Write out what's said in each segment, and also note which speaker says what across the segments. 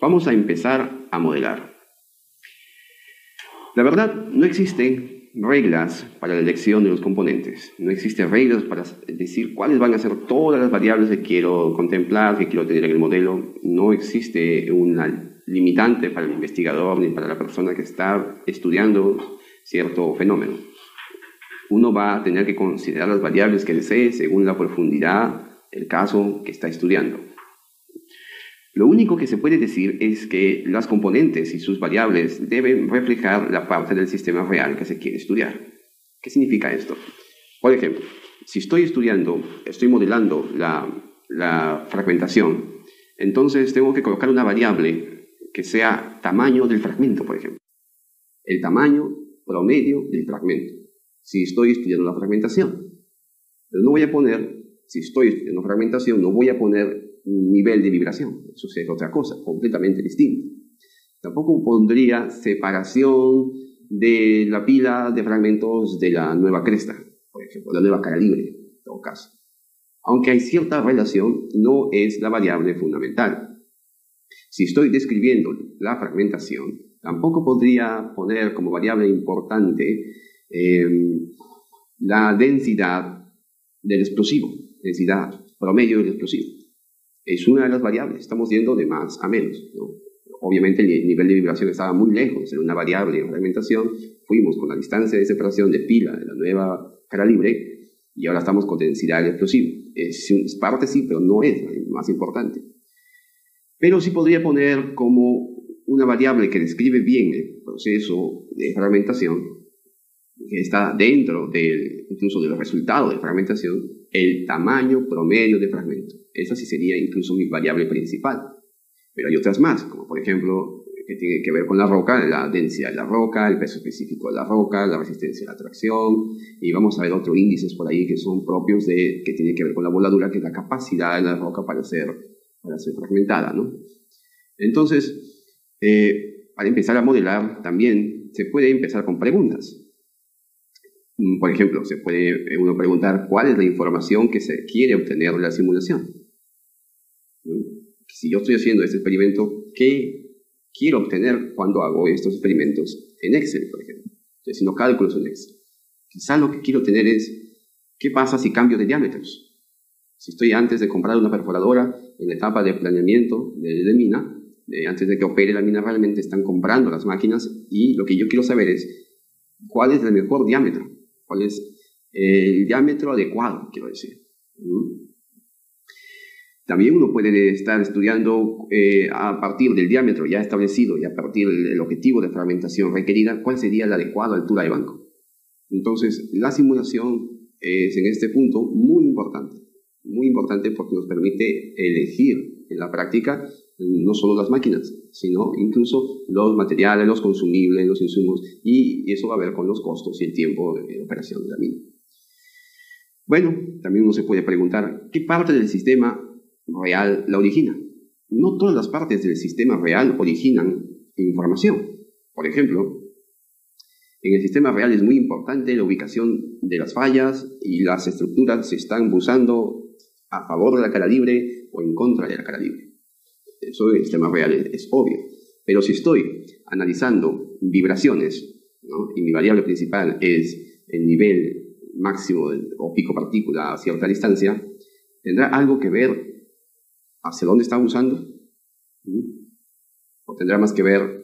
Speaker 1: Vamos a empezar a modelar. La verdad, no existen reglas para la elección de los componentes. No existen reglas para decir cuáles van a ser todas las variables que quiero contemplar, que quiero tener en el modelo. No existe una limitante para el investigador ni para la persona que está estudiando cierto fenómeno. Uno va a tener que considerar las variables que desee según la profundidad del caso que está estudiando. Lo único que se puede decir es que las componentes y sus variables deben reflejar la parte del sistema real que se quiere estudiar. ¿Qué significa esto? Por ejemplo, si estoy modelando la fragmentación, entonces tengo que colocar una variable que sea tamaño del fragmento, por ejemplo. El tamaño promedio del fragmento. Si estoy estudiando la fragmentación. Pero no voy a poner, si estoy estudiando fragmentación, no voy a poner un nivel de vibración. Eso es otra cosa, completamente distinta. Tampoco pondría separación de la pila de fragmentos de la nueva cresta, por ejemplo, la nueva cara libre, en todo caso. Aunque hay cierta relación, no es la variable fundamental. Si estoy describiendo la fragmentación, tampoco podría poner como variable importante la densidad del explosivo, densidad promedio del explosivo. Es una de las variables, estamos yendo de más a menos, ¿no? Obviamente el nivel de vibración estaba muy lejos de una variable en fragmentación, fuimos con la distancia de separación de pila de la nueva cara libre y ahora estamos con densidad del explosivo. Es parte sí, pero no es lo más importante. Pero sí podría poner como una variable que describe bien el proceso de fragmentación, que está dentro incluso del resultado de fragmentación, el tamaño promedio de fragmento. Esa sí sería incluso mi variable principal. Pero hay otras más, como por ejemplo, que tiene que ver con la roca, la densidad de la roca, el peso específico de la roca, la resistencia a la tracción, y vamos a ver otros índices por ahí que son propios que tienen que ver con la voladura, que es la capacidad de la roca para ser fragmentada, ¿no? Entonces, para empezar a modelar, también se puede empezar con preguntas. Por ejemplo, se puede uno preguntar cuál es la información que se quiere obtener de la simulación. Si yo estoy haciendo este experimento, ¿qué quiero obtener cuando hago estos experimentos en Excel, por ejemplo? Estoy haciendo cálculos en Excel. Quizá lo que quiero tener es, ¿qué pasa si cambio de diámetros? Si estoy antes de comprar una perforadora, en la etapa de planeamiento de mina, antes de que opere la mina, realmente están comprando las máquinas y lo que yo quiero saber es, ¿cuál es el mejor diámetro? ¿Cuál es el diámetro adecuado, quiero decir? También uno puede estar estudiando a partir del diámetro ya establecido y a partir del objetivo de fragmentación requerida, cuál sería la adecuada altura de banco. Entonces, la simulación es en este punto muy importante porque nos permite elegir en la práctica no solo las máquinas, sino incluso los materiales, los consumibles, los insumos, y eso va a ver con los costos y el tiempo de operación de la mina. Bueno, también uno se puede preguntar, ¿qué parte del sistema real la origina? No todas las partes del sistema real originan información. Por ejemplo, en el sistema real es muy importante la ubicación de las fallas y las estructuras se están usando a favor de la cara libre o en contra de la cara libre. Eso en el sistema real es obvio. Pero si estoy analizando vibraciones, ¿no? Y mi variable principal es el nivel máximo o pico partícula a cierta distancia, ¿tendrá algo que ver hacia dónde está usando? ¿O tendrá más que ver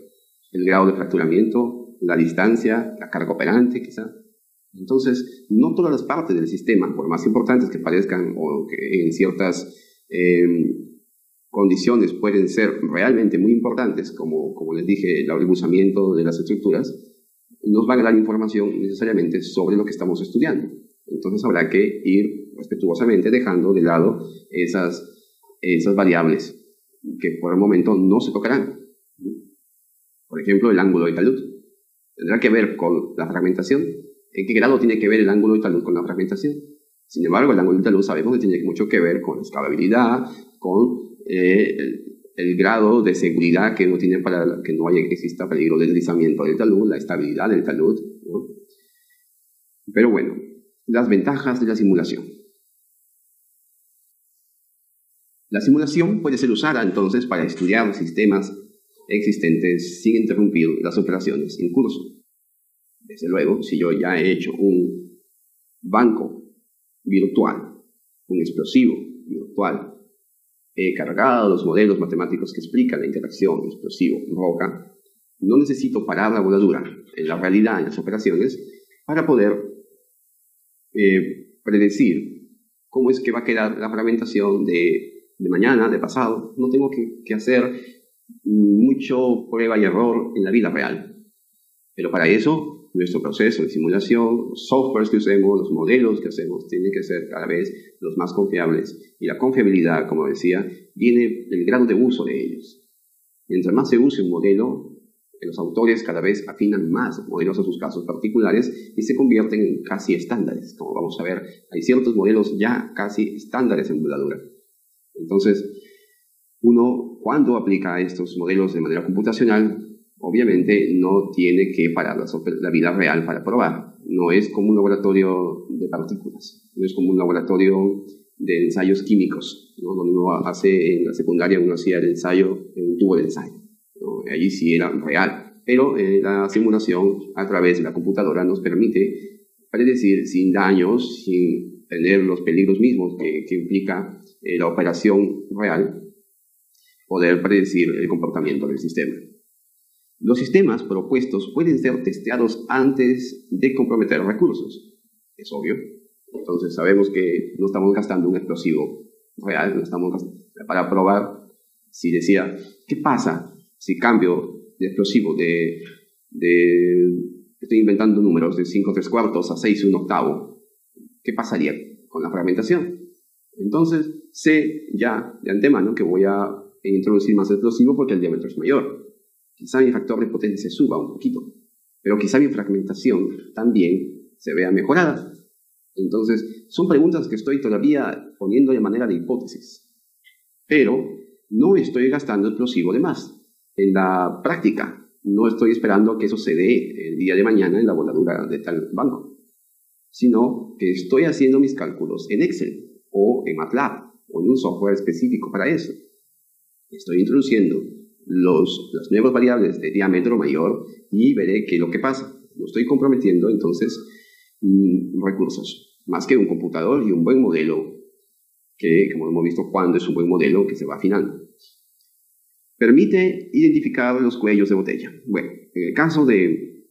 Speaker 1: el grado de fracturamiento, la distancia, la carga operante quizá? Entonces, no todas las partes del sistema, por más importantes que parezcan o que en ciertas condiciones pueden ser realmente muy importantes, como les dije, el rebusamiento de las estructuras, nos van a dar información necesariamente sobre lo que estamos estudiando. Entonces habrá que ir respetuosamente dejando de lado esas variables que por el momento no se tocarán. Por ejemplo, el ángulo de talud. ¿Tendrá que ver con la fragmentación? ¿En qué grado tiene que ver el ángulo de talud con la fragmentación? Sin embargo, el ángulo de talud sabemos que tiene mucho que ver con la escalabilidad, con el grado de seguridad que uno tiene para que no exista peligro de deslizamiento del talud, la estabilidad del talud, ¿no? Pero bueno, las ventajas de la simulación. La simulación puede ser usada entonces para estudiar sistemas existentes sin interrumpir las operaciones en curso. Desde luego, si yo ya he hecho un banco virtual, un explosivo virtual, he cargado los modelos matemáticos que explican la interacción explosivo-roca, no necesito parar la voladura en la realidad, en las operaciones, para poder predecir cómo es que va a quedar la fragmentación de mañana, de pasado. No tengo que hacer mucho prueba y error en la vida real. Pero para eso, nuestro proceso de simulación, los softwares que usemos, los modelos que hacemos, tienen que ser cada vez los más confiables. Y la confiabilidad, como decía, viene del grado de uso de ellos. Mientras más se use un modelo, los autores cada vez afinan más los modelos a sus casos particulares y se convierten en casi estándares. Como vamos a ver, hay ciertos modelos ya casi estándares en voladura. Entonces, uno, cuando aplica estos modelos de manera computacional, obviamente no tiene que parar la vida real para probar. No es como un laboratorio de partículas, no es como un laboratorio de ensayos químicos, ¿no? Donde uno hace en la secundaria, uno hacía el ensayo en un tubo de ensayo, ¿no? Allí sí era real, pero la simulación a través de la computadora nos permite predecir sin daños, sin tener los peligros mismos que implica la operación real, poder predecir el comportamiento del sistema. Los sistemas propuestos pueden ser testeados antes de comprometer recursos. Es obvio. Entonces sabemos que no estamos gastando un explosivo real, no estamos para probar. Si decía, ¿qué pasa si cambio de explosivo estoy inventando números de 5 3/4 a 6 1/8? ¿Qué pasaría con la fragmentación? Entonces sé ya de antemano que voy a introducir más explosivo porque el diámetro es mayor. Quizá mi factor de potencia suba un poquito, pero quizá mi fragmentación también se vea mejorada. Entonces, son preguntas que estoy todavía poniendo de manera de hipótesis, pero no estoy gastando explosivo de más. En la práctica, no estoy esperando que eso se dé el día de mañana en la voladura de tal banco, sino que estoy haciendo mis cálculos en Excel o en MATLAB o en un software específico para eso. Estoy introduciendo las nuevas variables de diámetro mayor y veré qué es lo que pasa. No estoy comprometiendo entonces recursos, más que un computador y un buen modelo, que como hemos visto, cuando es un buen modelo que se va afinando. Permite identificar los cuellos de botella. Bueno, en el caso de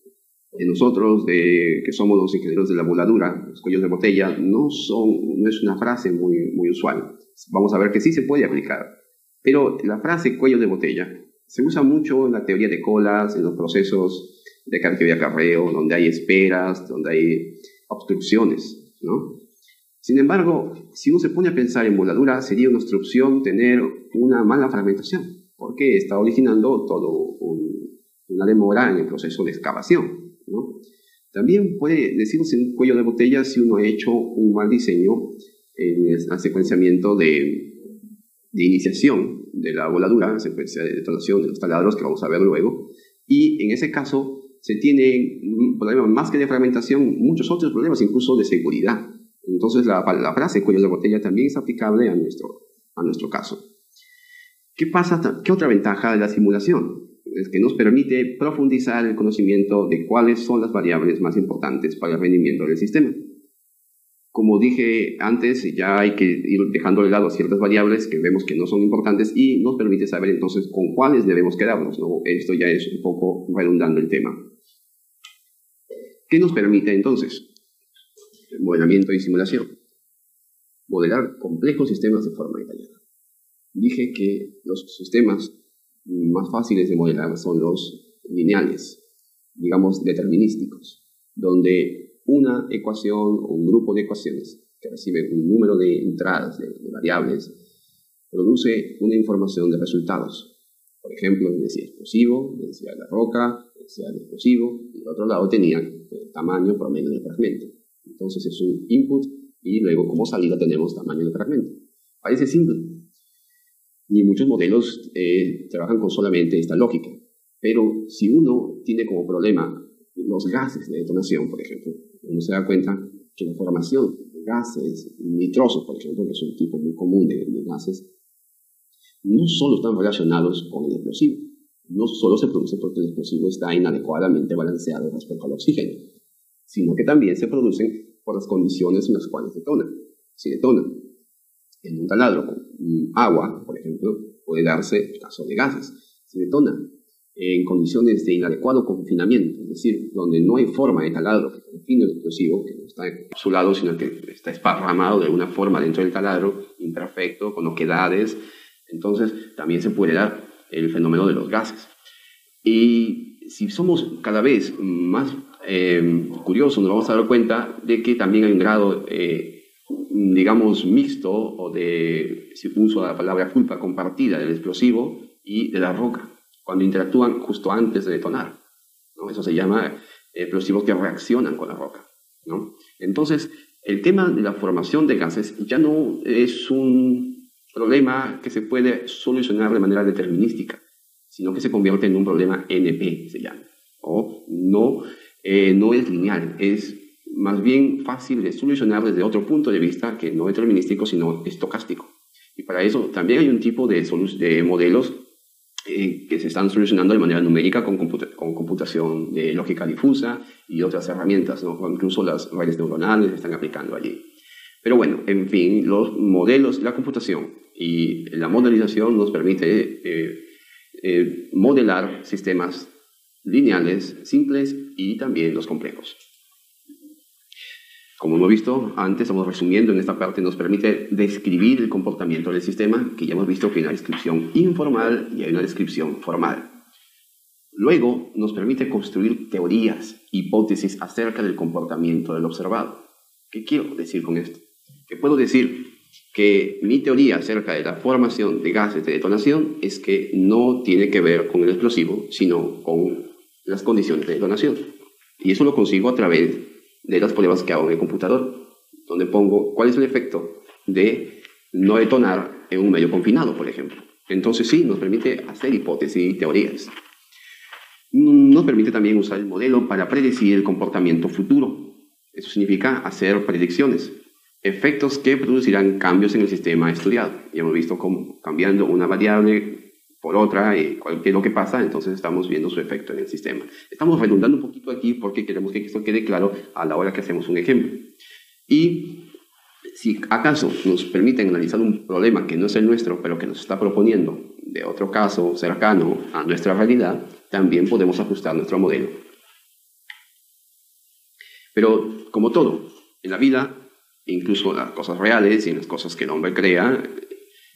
Speaker 1: nosotros, que somos los ingenieros de la voladura, los cuellos de botella no es una frase muy usual. Vamos a ver que sí se puede aplicar. Pero la frase cuello de botella se usa mucho en la teoría de colas, en los procesos de carga y acarreo, donde hay esperas, donde hay obstrucciones, ¿no? Sin embargo, si uno se pone a pensar en voladura, sería una obstrucción tener una mala fragmentación, porque está originando una demora en el proceso de excavación, ¿no? También puede decirse un cuello de botella si uno ha hecho un mal diseño en el secuenciamiento de iniciación de la voladura, la secuencia de detonación de los taladros que vamos a ver luego, y en ese caso se tiene un problema más que de fragmentación, muchos otros problemas, incluso de seguridad. Entonces la frase cuello de botella también es aplicable a nuestro caso. ¿Qué pasa? ¿Qué otra ventaja de la simulación? Es que nos permite profundizar el conocimiento de cuáles son las variables más importantes para el rendimiento del sistema. Como dije antes, ya hay que ir dejando de lado ciertas variables que vemos que no son importantes y nos permite saber entonces con cuáles debemos quedarnos, ¿no? Esto ya es un poco redundando el tema. ¿Qué nos permite entonces? Modelamiento y simulación. Modelar complejos sistemas de forma detallada. Dije que los sistemas más fáciles de modelar son los lineales, digamos determinísticos, donde una ecuación o un grupo de ecuaciones que recibe un número de entradas de variables produce una información de resultados. Por ejemplo, densidad explosivo, densidad de la roca, densidad del explosivo, y al otro lado tenía el tamaño promedio del fragmento. Entonces es un input y luego como salida tenemos tamaño del fragmento. Parece simple. Y muchos modelos trabajan con solamente esta lógica. Pero si uno tiene como problema los gases de detonación, por ejemplo, uno se da cuenta que la formación de gases nitrosos, por ejemplo, que es un tipo muy común de gases, no solo están relacionados con el explosivo. no solo se produce porque el explosivo está inadecuadamente balanceado respecto al oxígeno, sino que también se producen por las condiciones en las cuales detona. Si detona en un taladro con agua, por ejemplo, puede darse el caso de gases. Si detona en condiciones de inadecuado confinamiento, es decir, donde no hay forma de taladro que confine el explosivo, que no está encapsulado, sino que está esparramado de alguna forma dentro del taladro, imperfecto, con oquedades, entonces también se puede dar el fenómeno de los gases. Y si somos cada vez más curiosos, nos vamos a dar cuenta de que también hay un grado, digamos, mixto, o de, si uso la palabra culpa compartida, del explosivo y de la roca, cuando interactúan justo antes de detonar, ¿no? Eso se llama explosivos que reaccionan con la roca, ¿no? Entonces, el tema de la formación de gases ya no es un problema que se puede solucionar de manera determinística, sino que se convierte en un problema NP, se llama, o no es lineal, es más bien fácil de solucionar desde otro punto de vista que no determinístico, sino estocástico. Y para eso también hay un tipo de modelos que se están solucionando de manera numérica con computación de lógica difusa y otras herramientas, ¿no? Incluso las redes neuronales se están aplicando allí. Pero bueno, en fin, los modelos, la computación y la modelización nos permite modelar sistemas lineales, simples y también los complejos. Como hemos visto antes, estamos resumiendo en esta parte, nos permite describir el comportamiento del sistema, que ya hemos visto que hay una descripción informal y hay una descripción formal. Luego, nos permite construir teorías, hipótesis acerca del comportamiento del observado. ¿Qué quiero decir con esto? Que puedo decir que mi teoría acerca de la formación de gases de detonación es que no tiene que ver con el explosivo, sino con las condiciones de detonación. Y eso lo consigo a través de las pruebas que hago en el computador, donde pongo cuál es el efecto de no detonar en un medio confinado, por ejemplo. Entonces sí, nos permite hacer hipótesis y teorías. Nos permite también usar el modelo para predecir el comportamiento futuro. Eso significa hacer predicciones, efectos que producirán cambios en el sistema estudiado. Ya hemos visto cómo cambiando una variable por otra, y qué es lo que pasa, entonces estamos viendo su efecto en el sistema. Estamos redundando un poquito aquí porque queremos que esto quede claro a la hora que hacemos un ejemplo. Y si acaso nos permiten analizar un problema que no es el nuestro, pero que nos está proponiendo de otro caso cercano a nuestra realidad, también podemos ajustar nuestro modelo. Pero, como todo, en la vida, incluso las cosas reales y las cosas que el hombre crea,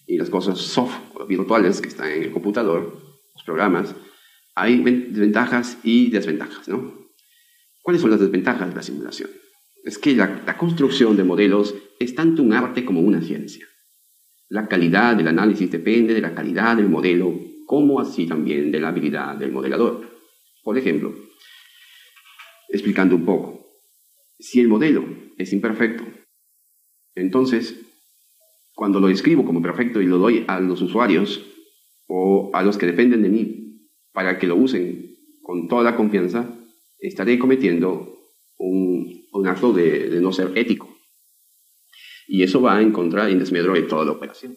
Speaker 1: y las cosas soft o virtuales que están en el computador, los programas, hay ventajas y desventajas, ¿no? ¿Cuáles son las desventajas de la simulación? Es que la construcción de modelos es tanto un arte como una ciencia. La calidad del análisis depende de la calidad del modelo, como así también de la habilidad del modelador. Por ejemplo, explicando un poco, si el modelo es imperfecto, entonces, cuando lo escribo como perfecto y lo doy a los usuarios o a los que dependen de mí para que lo usen con toda la confianza, estaré cometiendo un acto de no ser ético. Y eso va en contra y en desmedro de toda la operación.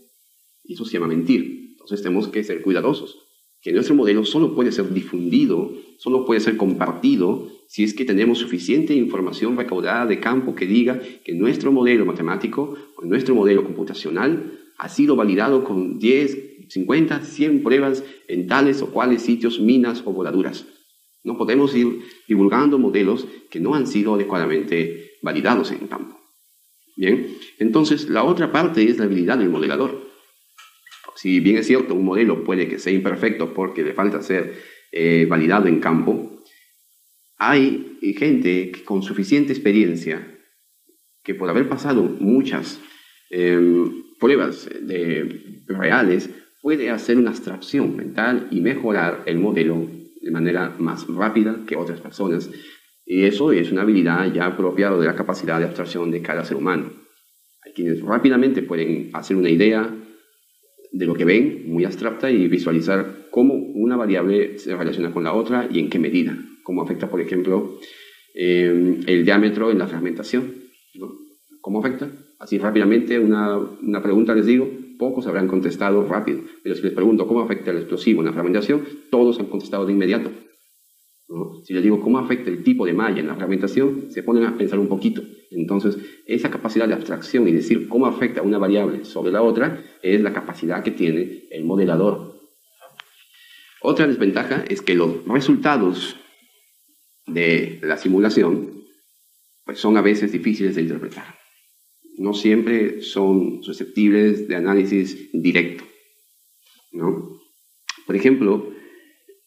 Speaker 1: Y eso se llama mentir. Entonces tenemos que ser cuidadosos. Que nuestro modelo solo puede ser difundido, solo puede ser compartido si es que tenemos suficiente información recaudada de campo que diga que nuestro modelo matemático o nuestro modelo computacional ha sido validado con 10, 50, 100 pruebas en tales o cuales sitios, minas o voladuras. No podemos ir divulgando modelos que no han sido adecuadamente validados en campo. Bien, entonces la otra parte es la habilidad del modelador. Si bien es cierto, un modelo puede que sea imperfecto porque le falta ser validado en campo, hay gente que con suficiente experiencia, que por haber pasado muchas pruebas reales, puede hacer una abstracción mental y mejorar el modelo de manera más rápida que otras personas. Y eso es una habilidad ya propia de la capacidad de abstracción de cada ser humano. Hay quienes rápidamente pueden hacer una idea de lo que ven, muy abstracta, y visualizar cómo una variable se relaciona con la otra y en qué medida, cómo afecta, por ejemplo, el diámetro en la fragmentación, ¿no? ¿Cómo afecta? Así rápidamente, una pregunta les digo, pocos habrán contestado rápido. Pero si les pregunto cómo afecta el explosivo en la fragmentación, todos han contestado de inmediato, ¿no? Si les digo cómo afecta el tipo de malla en la fragmentación, se ponen a pensar un poquito. Entonces, esa capacidad de abstracción y decir cómo afecta una variable sobre la otra es la capacidad que tiene el modelador. Otra desventaja es que los resultados de la simulación pues son a veces difíciles de interpretar. No siempre son susceptibles de análisis directo, ¿no? Por ejemplo,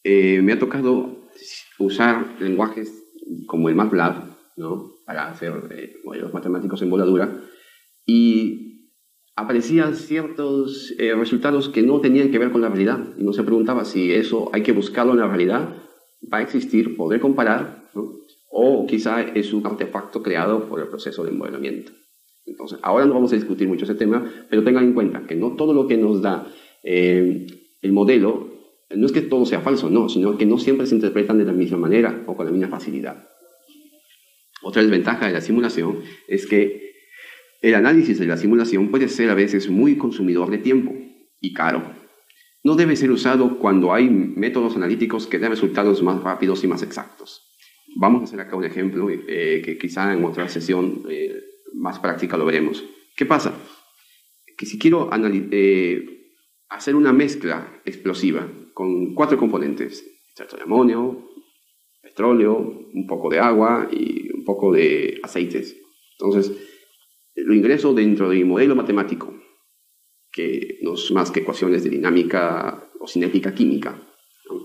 Speaker 1: me ha tocado usar lenguajes como el MATLAB, ¿no? Para hacer modelos matemáticos en voladura, y aparecían ciertos resultados que no tenían que ver con la realidad. Y uno se preguntaba si eso hay que buscarlo en la realidad, va a existir, poder comparar, ¿no? O quizá es un artefacto creado por el proceso de modelamiento. Entonces, ahora no vamos a discutir mucho ese tema, pero tengan en cuenta que no todo lo que nos da el modelo, no es que todo sea falso, no, sino que no siempre se interpretan de la misma manera o con la misma facilidad. Otra desventaja de la simulación es que el análisis de la simulación puede ser a veces muy consumidor de tiempo y caro. No debe ser usado cuando hay métodos analíticos que den resultados más rápidos y más exactos. Vamos a hacer acá un ejemplo que quizá en otra sesión más práctica lo veremos. ¿Qué pasa? Que si quiero hacer una mezcla explosiva con 4 componentes, extracto de amonio, petróleo, un poco de agua y un poco de aceites. Entonces, lo ingreso dentro de mi modelo matemático, que no es más que ecuaciones de dinámica o cinética química, ¿no?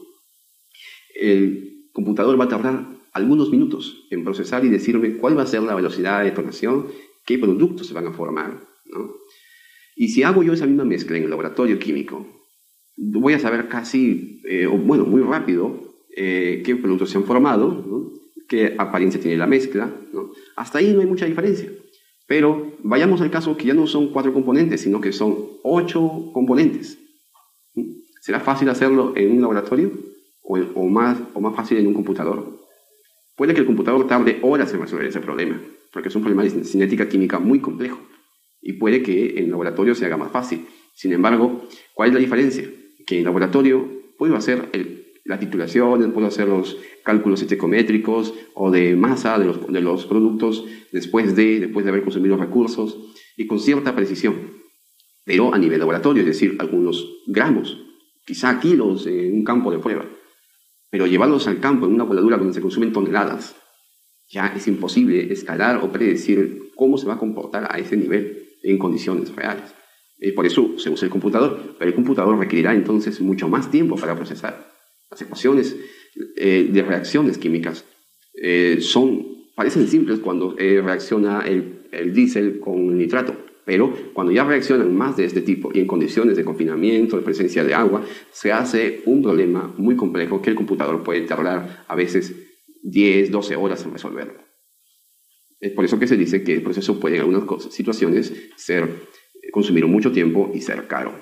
Speaker 1: El computador va a tardar algunos minutos en procesar y decirme cuál va a ser la velocidad de detonación, qué productos se van a formar, ¿no? Y si hago yo esa misma mezcla en el laboratorio químico, voy a saber casi, muy rápido, qué productos se han formado, ¿no? Qué apariencia tiene la mezcla, ¿no? Hasta ahí no hay mucha diferencia. Pero vayamos al caso que ya no son 4 componentes, sino que son 8 componentes. ¿Será fácil hacerlo en un laboratorio o más fácil en un computador? Puede que el computador tarde horas en resolver ese problema, porque es un problema de cinética química muy complejo. Y puede que en el laboratorio se haga más fácil. Sin embargo, ¿cuál es la diferencia? Que en el laboratorio puedo hacer las titulaciones, puedo hacer los cálculos estequiométricos o de masa de los productos después de haber consumido recursos y con cierta precisión. Pero a nivel laboratorio, es decir, algunos gramos, quizá kilos en un campo de prueba. Pero llevarlos al campo en una voladura donde se consumen toneladas, ya es imposible escalar o predecir cómo se va a comportar a ese nivel en condiciones reales. Por eso se usa el computador, pero el computador requerirá entonces mucho más tiempo para procesar. Las ecuaciones de reacciones químicas parecen simples cuando reacciona el diésel con nitrato, pero cuando ya reaccionan más de este tipo y en condiciones de confinamiento, de presencia de agua, se hace un problema muy complejo que el computador puede tardar a veces 10, 12 horas en resolverlo. Es por eso que se dice que el proceso puede en algunas situaciones consumir mucho tiempo y ser caro.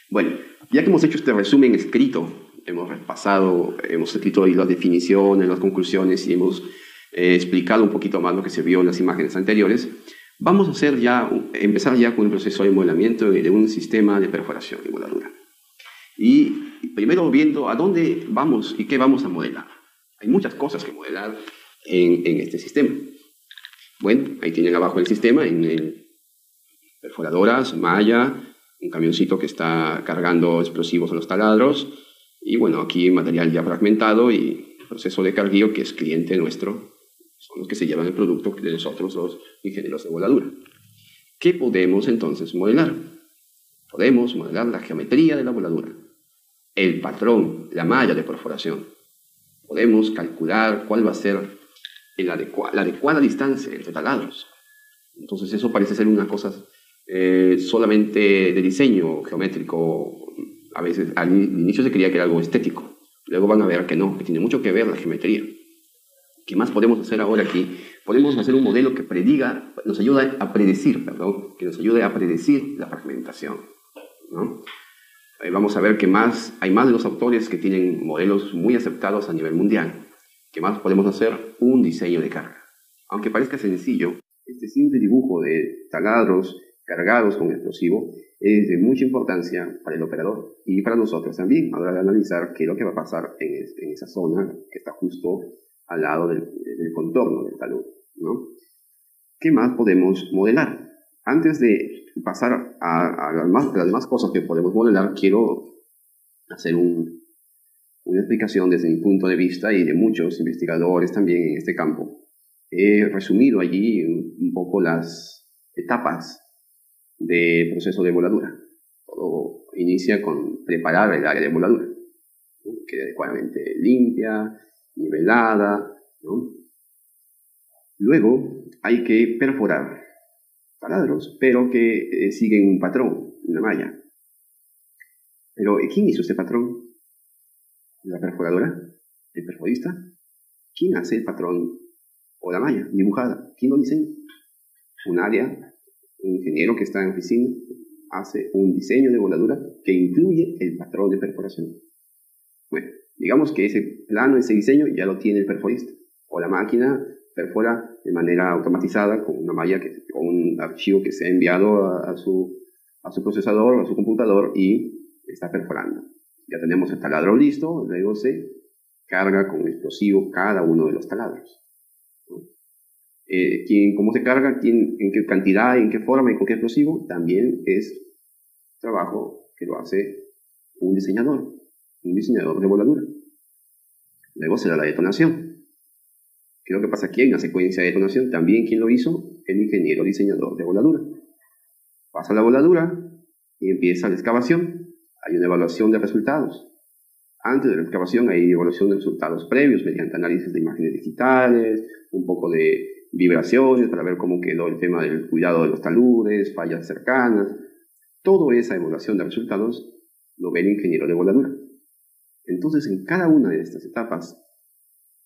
Speaker 1: Bueno, ya que hemos hecho este resumen escrito, hemos repasado, hemos escrito ahí las definiciones, las conclusiones y hemos explicado un poquito más lo que se vio en las imágenes anteriores, vamos a empezar ya con el proceso de modelamiento de un sistema de perforación y moldadura. Y primero viendo a dónde vamos y qué vamos a modelar. Hay muchas cosas que modelar en este sistema. Bueno, ahí tienen abajo el sistema, perforadoras, malla, un camioncito que está cargando explosivos a los taladros, y bueno, aquí material ya fragmentado y proceso de carguillo que es cliente nuestro, son los que se llevan el producto de nosotros, los ingenieros de voladura. ¿Qué podemos entonces modelar? Podemos modelar la geometría de la voladura, el patrón, la malla de perforación. Podemos calcular cuál va a ser la adecuada distancia entre taladros. Entonces eso parece ser una cosa solamente de diseño geométrico. A veces al inicio se creía que era algo estético. Luego van a ver que no, que tiene mucho que ver la geometría. ¿Qué más podemos hacer ahora aquí? Podemos hacer un modelo que nos ayude a predecir la fragmentación, ¿no? Vamos a ver que hay más de los autores que tienen modelos muy aceptados a nivel mundial. ¿Qué más podemos hacer? Un diseño de carga. Aunque parezca sencillo, este simple dibujo de taladros cargados con explosivo es de mucha importancia para el operador y para nosotros también, a la hora de analizar qué es lo que va a pasar en esa zona que está justo al lado del contorno del talud, ¿no? ¿Qué más podemos modelar? Antes de pasar a las demás cosas que podemos modelar, quiero hacer una explicación desde mi punto de vista y de muchos investigadores también en este campo. He resumido allí un poco las etapas del proceso de voladura. Todo inicia con preparar el área de voladura, ¿no? Que quede adecuadamente limpia, nivelada, ¿no? Luego hay que perforar taladros, pero que siguen un patrón, una malla. Pero ¿quién hizo ese patrón? ¿La perforadora? ¿El perforista? ¿Quién hace el patrón o la malla dibujada? ¿Quién lo diseña? Un área, un ingeniero que está en oficina, hace un diseño de voladura que incluye el patrón de perforación. Bueno, digamos que ese plano, ese diseño ya lo tiene el perforista, o la máquina perfora de manera automatizada con una malla, o un archivo que se ha enviado a su procesador o a su computador y está perforando. Ya tenemos el taladro listo, luego se carga con explosivo cada uno de los taladros, ¿no? ¿Cómo se carga? ¿En qué cantidad, en qué forma y con qué explosivo? También es trabajo que lo hace un diseñador de voladura. Luego se da la detonación. ¿Qué es lo que pasa aquí? Hay una secuencia de detonación. También, ¿quién lo hizo? El ingeniero diseñador de voladura. Pasa la voladura y empieza la excavación. Hay una evaluación de resultados. Antes de la excavación hay evaluación de resultados previos mediante análisis de imágenes digitales, un poco de vibraciones para ver cómo quedó el tema del cuidado de los taludes, fallas cercanas. Toda esa evaluación de resultados lo ve el ingeniero de voladura. Entonces, en cada una de estas etapas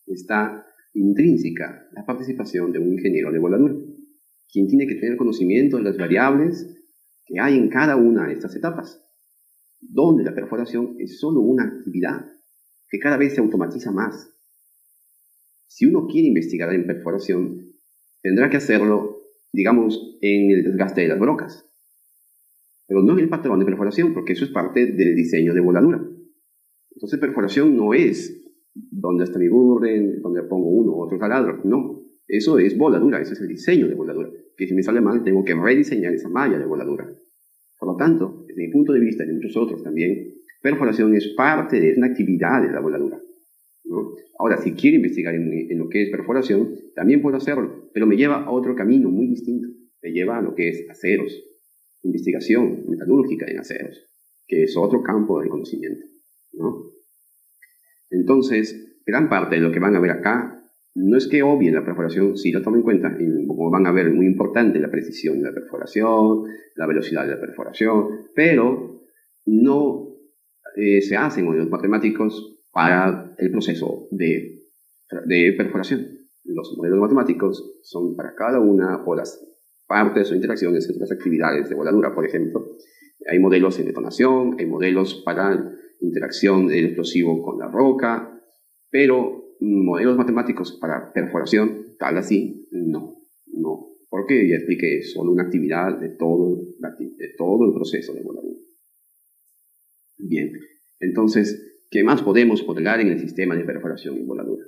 Speaker 1: está intrínseca la participación de un ingeniero de voladura, quien tiene que tener conocimiento de las variables que hay en cada una de estas etapas, donde la perforación es solo una actividad que cada vez se automatiza más. Si uno quiere investigar en perforación, tendrá que hacerlo, digamos, en el desgaste de las brocas, pero no en el patrón de perforación, porque eso es parte del diseño de voladura. Entonces, perforación no es donde está mi burden, donde pongo uno u otro taladro. No, eso es voladura, eso es el diseño de voladura. Que si me sale mal, tengo que rediseñar esa malla de voladura. Por lo tanto, desde mi punto de vista y de muchos otros también, perforación es parte de una actividad de la voladura, ¿no? Ahora, si quiero investigar en lo que es perforación, también puedo hacerlo, pero me lleva a otro camino muy distinto. Me lleva a lo que es aceros, investigación metalúrgica en aceros, que es otro campo del conocimiento, ¿no? Entonces, gran parte de lo que van a ver acá no es que obvien la perforación, si la tomen en cuenta, y como van a ver, es muy importante la precisión de la perforación, la velocidad de la perforación, pero no se hacen modelos matemáticos para el proceso de perforación. Los modelos matemáticos son para cada una o las partes o interacciones entre las actividades de voladura, por ejemplo. Hay modelos en detonación, hay modelos para interacción del explosivo con la roca, pero modelos matemáticos para perforación, tal así, no, porque ya expliqué, es solo una actividad de todo el proceso de voladura. Bien, entonces, ¿qué más podemos modelar en el sistema de perforación y voladura?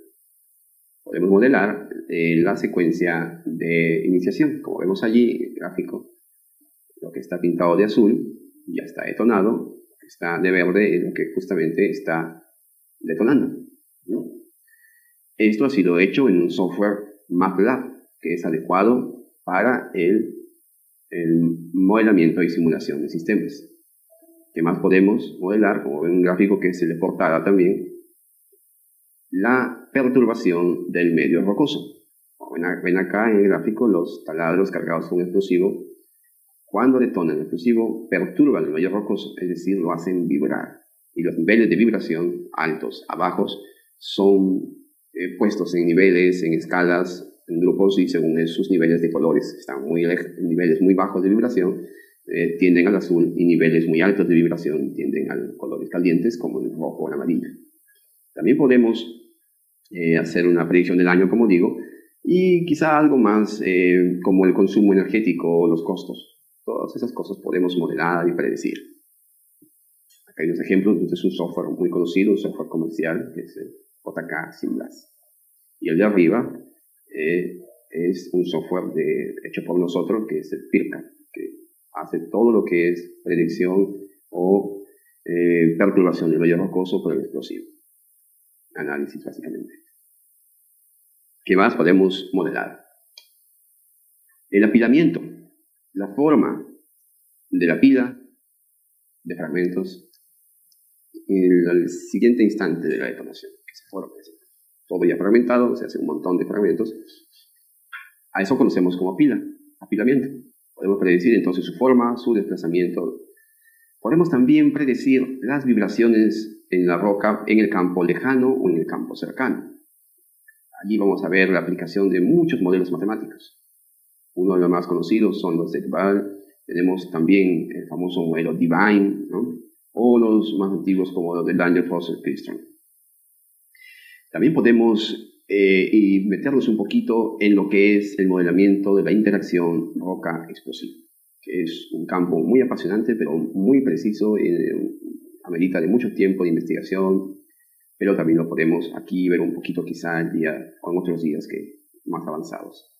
Speaker 1: Podemos modelar la secuencia de iniciación. Como vemos allí en el gráfico, lo que está pintado de azul ya está detonado, lo que está de verde es lo que justamente está detonando, ¿no? Esto ha sido hecho en un software MATLAB, que es adecuado para el modelamiento y simulación de sistemas. ¿Qué más podemos modelar? Como ven un gráfico que se le portada también, la perturbación del medio rocoso. Ven acá en el gráfico los taladros cargados con explosivo. Cuando detonan el explosivo, perturban el medio rocoso, es decir, lo hacen vibrar. Y los niveles de vibración, altos a bajos, son puestos en niveles, en escalas, en grupos, y según sus niveles de colores. Están niveles muy bajos de vibración, tienden al azul, y niveles muy altos de vibración tienden a colores calientes, como el rojo o el amarillo. También podemos hacer una predicción del año, como digo, y quizá algo más como el consumo energético o los costos. Todas esas cosas podemos modelar y predecir. Acá hay unos ejemplos. Este es un software muy conocido, un software comercial, que es el JK SimBlast. Y el de arriba es un software hecho por nosotros, que es el PIRCAP, que hace todo lo que es predicción o perturbación del medio rocoso por el explosivo. Análisis, básicamente. ¿Qué más podemos modelar? El apilamiento, la forma de la pila de fragmentos en el siguiente instante de la detonación, que se forma. Todo ya fragmentado, se hace un montón de fragmentos. A eso conocemos como apilamiento. Podemos predecir entonces su forma, su desplazamiento. Podemos también predecir las vibraciones en la roca en el campo lejano o en el campo cercano. Allí vamos a ver la aplicación de muchos modelos matemáticos. Uno de los más conocidos son los de Duval. Tenemos también el famoso modelo Divine, ¿no? O los más antiguos como los de Daniel Foster-Klingstrom. También podemos meternos un poquito en lo que es el modelamiento de la interacción roca-explosivo, que es un campo muy apasionante, pero muy preciso, amerita de mucho tiempo de investigación, pero también lo podemos aquí ver un poquito quizá con otros días más avanzados.